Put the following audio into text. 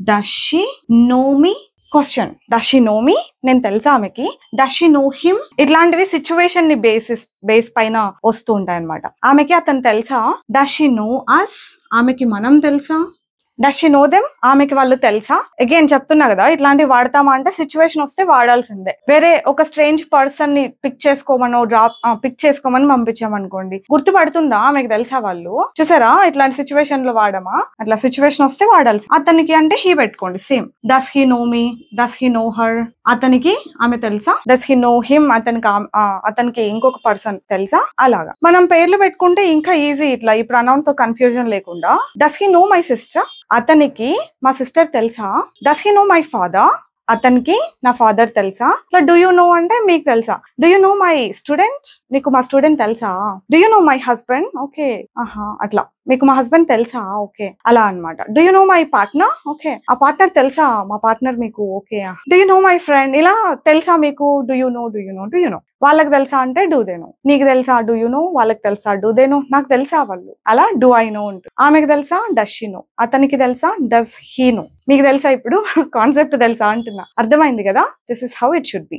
Does she know me question. Does she know me, నేను తెలుసా ఆమెకి. డస్ షీ నో హిమ్, ఇట్లాంటివి situation ని బేస్ పైన వస్తూ ఉంటాయి అనమాట. ఆమెకి అతను తెలుసా. డస్ షీ నో అస్, ఆమెకి మనం తెలుసా. డస్ షీ నో దెమ్, ఆమెకి వాళ్ళు తెలుసా. అగైన్ చెప్తున్నా కదా, ఇట్లాంటివి వాడతామా అంటే సిచ్యువేషన్ వస్తే వాడాల్సిందే. వేరే ఒక స్ట్రేంజ్ పర్సన్ ని పిక్ చేసుకోమని పంపించామనుకోండి, గుర్తుపడుతుందా ఆమెకు తెలుసా వాళ్ళు. చూసారా, ఇట్లాంటి సిచ్యువేషన్ లో వాడమా. అట్లా సిచ్యువేషన్ వస్తే వాడాల్సి. అతనికి అంటే హీ పెట్టుకోండి same. Does he no me, does he know her, అతనికి ఆమె తెలుసా. డస్ హీ నో హిమ్, అతనికి ఇంకొక పర్సన్ తెలుసా. అలాగా మనం పేర్లు పెట్టుకుంటే ఇంకా ఈజీ. ఇట్లా ఈ ప్రొనౌన్ తో కన్ఫ్యూజన్ లేకుండా. Does he no my sister, అతనికి మా సిస్టర్ తెలుసా. Does he no my father, అతనికి నా ఫాదర్ తెలుసా. ఇట్లా డూ యూ నో అంటే మీకు తెలుసా. Do you know my student, మీకు మా స్టూడెంట్ తెలుసా. Do you know my husband, okay ఆహా అట్లా మీకు మా హస్బెండ్ తెలుసా, ఓకే అలా అనమాట. Do you know my partner, okay ఆ పార్ట్నర్ తెలుసా, మా పార్ట్నర్ మీకు okay. Do you know my friend, ఇలా తెలుసా మీకు. Do you know, do you know, do you know. వాళ్ళకి తెలుసా అంటే డూ దే నో. నీకు తెలుసా డూ యూ నో, వాళ్ళకి తెలుసా డూ దే నో. నాకు తెలుసా వాళ్ళు, అలా డూ ఐ నో ఉంటుంది. ఆమెకు తెలుసా డస్ షీ నో, అతనికి తెలుసా డస్ హీ నో. మీకు తెలుసా ఇప్పుడు కాన్సెప్ట్ తెలుసా అంటున్నా. అర్థమైంది కదా. This is how it should be.